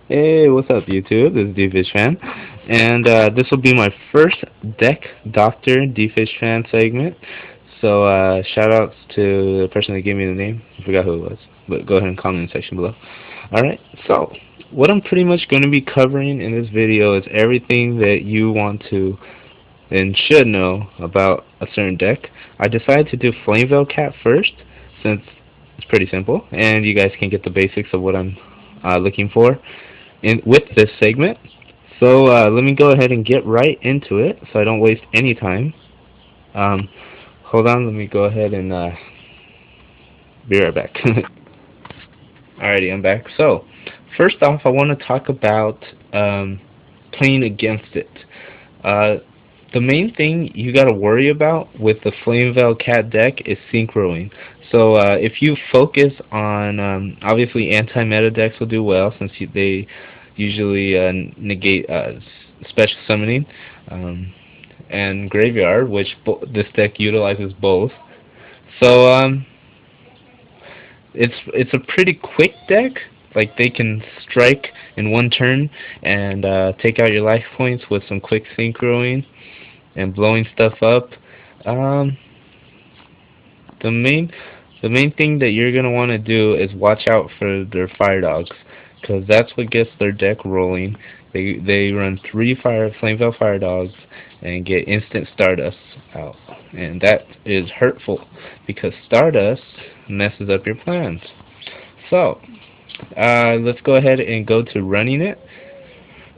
Hey, what's up, YouTube? This is DFishFan, and this will be my first Deck Doctor DFishFan segment. So, shout outs to the person that gave me the name. I forgot who it was, but go ahead and comment in the section below. Alright, so, what I'm pretty much going to be covering in this video is everything that you want to and should know about a certain deck. I decided to do Flamvell Cat first, since it's pretty simple, and you guys can get the basics of what I'm looking for with this segment. So let me go ahead and get right into it so I don't waste any time. Um, Hold on, let me go ahead and be right back. Alrighty, I'm back. So, first off, I want to talk about playing against it. Uh, the main thing you got to worry about with the Flamvell Cat deck is synchroing. So if you focus on, obviously anti-meta decks will do well since they usually negate special summoning and graveyard, which this deck utilizes both. So it's a pretty quick deck. Like they can strike in one turn and take out your life points with some quick synchroing and blowing stuff up. Um, the main thing that you're gonna want to do is watch out for their fire dogs, because that's what gets their deck rolling. They run 3 Flamevale fire dogs and get instant Stardust out, and that is hurtful because Stardust messes up your plans. So let's go ahead and go to running it.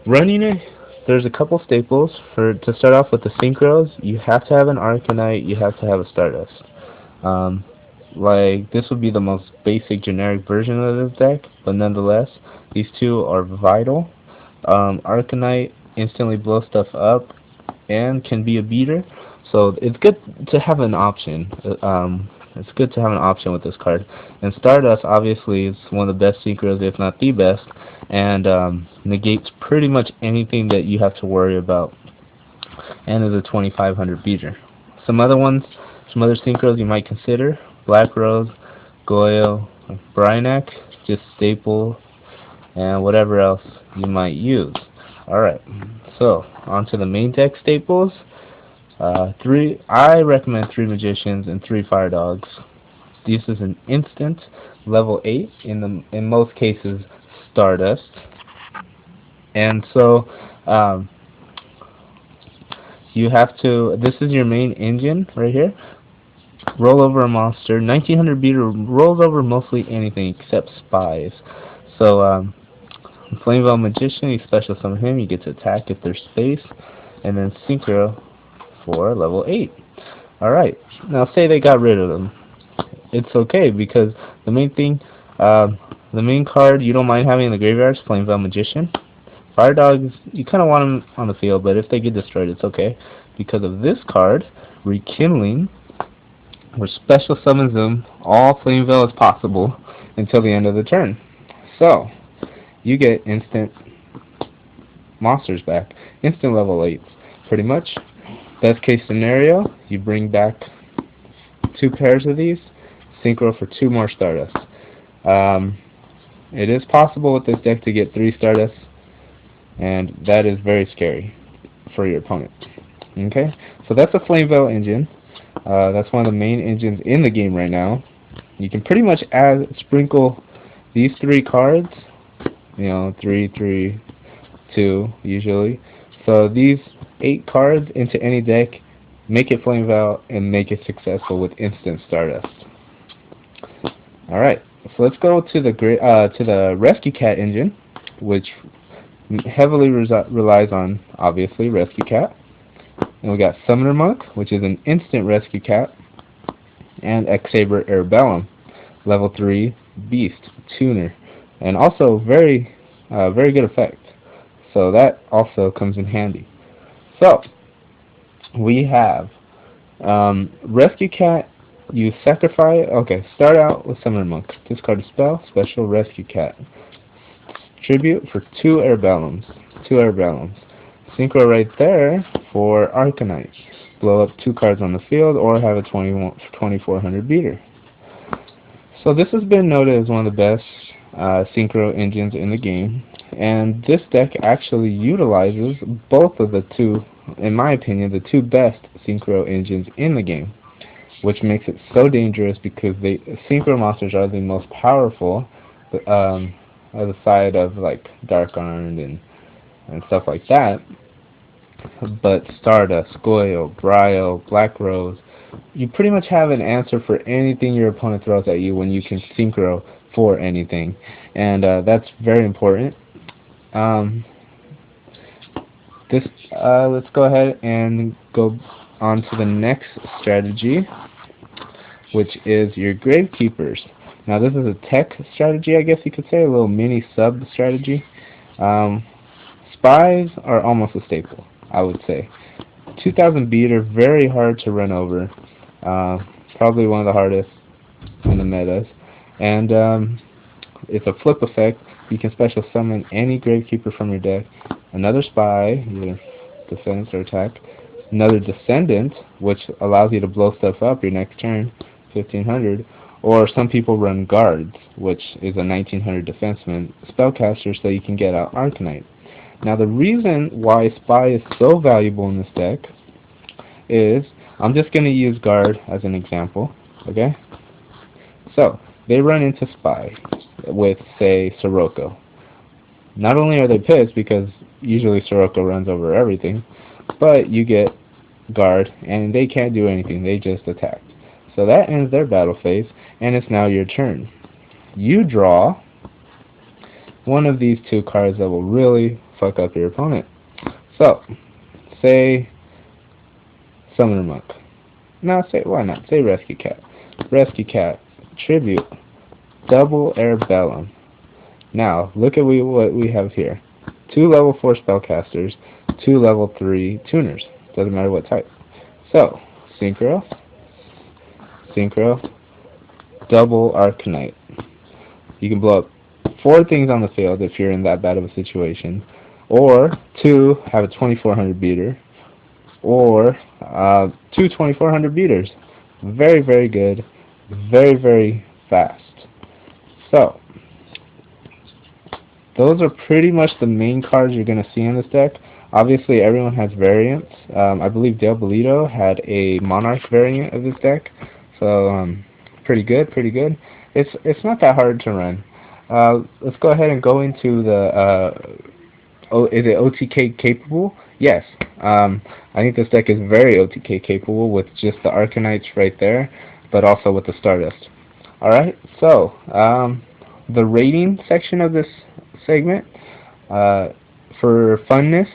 Running it, there's a couple staples. To start off with the synchros, you have to have an Arcanite, you have to have a Stardust. Um, like this would be the most basic generic version of this deck, but nonetheless, these two are vital. Arcanite instantly blows stuff up and can be a beater, so it's good to have an option. It's good to have an option with this card. And Stardust obviously is one of the best synchros, if not the best, and negates pretty much anything that you have to worry about, and is a 2500 beater. Some other ones, some other synchros you might consider: Black Rose, Goyle, Brinac, just staple, and whatever else you might use. Alright, so on to the main deck staples. I recommend 3 Magicians and 3 Fire Dogs. This is an instant level 8, in most cases Stardust. And so you have to, this is your main engine right here. Roll over a monster. 1900 beater rolls over mostly anything except spies. So Flamevell Magician, you special summon him, you get to attack if there's space, and then Synchro for level 8. Alright, now say they got rid of them. It's okay, because the main thing, the main card you don't mind having in the graveyard is Flamevell Magician. Fire Dogs, you kind of want them on the field, but if they get destroyed, it's okay. Because of this card, Rekindling, which special summons them all Flamevell as possible until the end of the turn. So, you get instant monsters back. Instant level 8s, pretty much. Best case scenario, you bring back 2 pairs of these, synchro for 2 more Stardust. It is possible with this deck to get 3 Stardust, and that is very scary for your opponent. Okay, so that's a Flamevell engine. That's one of the main engines in the game right now. You can pretty much sprinkle these 3 cards, 3, 3, 2 usually. So these 8 cards into any deck, make it Flamevell and make it successful with instant Stardust. Alright, so let's go to the Rescue Cat engine, which heavily relies on, obviously, Rescue Cat. And we got Summoner Monk, which is an instant Rescue Cat, and X-Saber Erebellum, level 3 Beast, Tuner, and also very good effect. So that also comes in handy. So we have Rescue Cat. You sacrifice. Okay, start out with Summoner Monk. Discard a spell. Special Rescue Cat. Tribute for 2 Erebellums. 2 Erebellums. Synchro right there for Arcanite. Blow up 2 cards on the field, or have a 2400 beater. So this has been noted as one of the best synchro engines in the game, and this deck actually utilizes both of the two, in my opinion, the two best synchro engines in the game, which makes it so dangerous because synchro monsters are the most powerful, on the side of like Dark Armed and stuff like that. But Stardust, Goyle, Brio, Black Rose, you pretty much have an answer for anything your opponent throws at you when you can synchro for anything, and that's very important. Um, this Let's go ahead and go on to the next strategy, which is your Gravekeepers. Now this is a tech strategy, I guess you could say, a little mini sub strategy. Um, Spies are almost a staple, I would say. 2000 beater, very hard to run over. Probably one of the hardest in the metas. And it's a flip effect. You can special summon any Gravekeeper from your deck. Another Spy, either defense or attack. Another Descendant, which allows you to blow stuff up your next turn, 1500. Or some people run Guards, which is a 1900 defenseman spellcaster, so you can get out Arcanite. Now the reason why Spy is so valuable in this deck is, I'm just going to use Guard as an example, okay? So, they run into Spy with, say, Sirocco. Not only are they pissed because usually Sirocco runs over everything, but you get Guard and they can't do anything, they just attack. So that ends their battle phase, and it's now your turn. You draw one of these two cards that will really fuck up your opponent. So, say Summoner Monk. No, why not? Say Rescue Cat. Rescue Cat, Tribute, double Airbellum. Now, look at what we have here. 2 level 4 spellcasters, 2 level 3 tuners. Doesn't matter what type. So, Synchro, double Arcanite. You can blow up 4 things on the field if you're in that bad of a situation, or 2 have a 2400 beater, or 2 2400 beaters. Very, very good. Very, very fast. So, those are pretty much the main cards you're going to see in this deck. Obviously, everyone has variants. I believe Del Bolito had a Monarch variant of this deck, so pretty good, pretty good. It's not that hard to run. Let's go ahead and go into the is it OTK capable? Yes. I think this deck is very OTK capable with just the Arcanites right there, but also with the Stardust. Alright, so the rating section of this segment, for funness,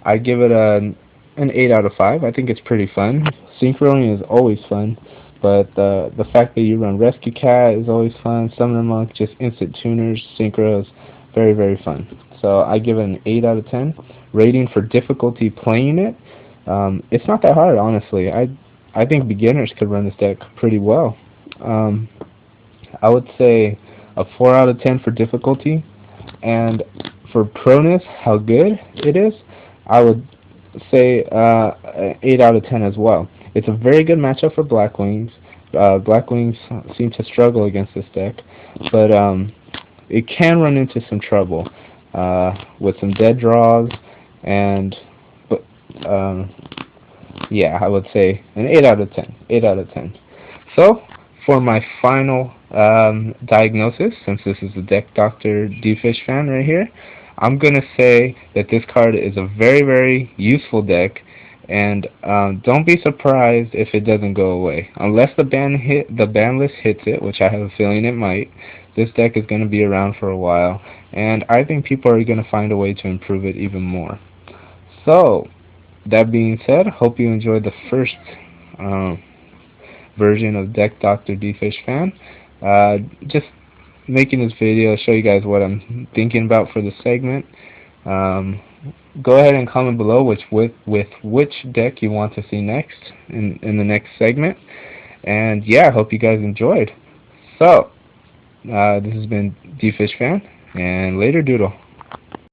I give it an 8 out of 5. I think it's pretty fun. Synchroing is always fun, but the fact that you run Rescue Cat is always fun. Summoner Monk, just instant tuners, synchros, very, very fun. So I give it an 8 out of 10. Rating for difficulty playing it, it's not that hard, honestly. I think beginners could run this deck pretty well. I would say a 4 out of 10 for difficulty, and for proness, how good it is, I would say 8 out of 10 as well. It's a very good matchup for Blackwings. Blackwings seem to struggle against this deck, but it can run into some trouble with some dead draws, and yeah, I would say an 8 out of 10. 8 out of 10. So, for my final diagnosis, since this is the Deck Doctor DFishFan right here, I'm going to say that this card is a very, very useful deck, and don't be surprised if it doesn't go away. Unless the ban list hits it, which I have a feeling it might, this deck is going to be around for a while, and I think people are going to find a way to improve it even more. So, that being said, hope you enjoyed the first version of Deck Doctor DFishFan. Just making this video show you guys what I'm thinking about for the segment. Go ahead and comment below with which deck you want to see next in the next segment. And yeah, I hope you guys enjoyed. So, this has been DFishFan, and later doodle.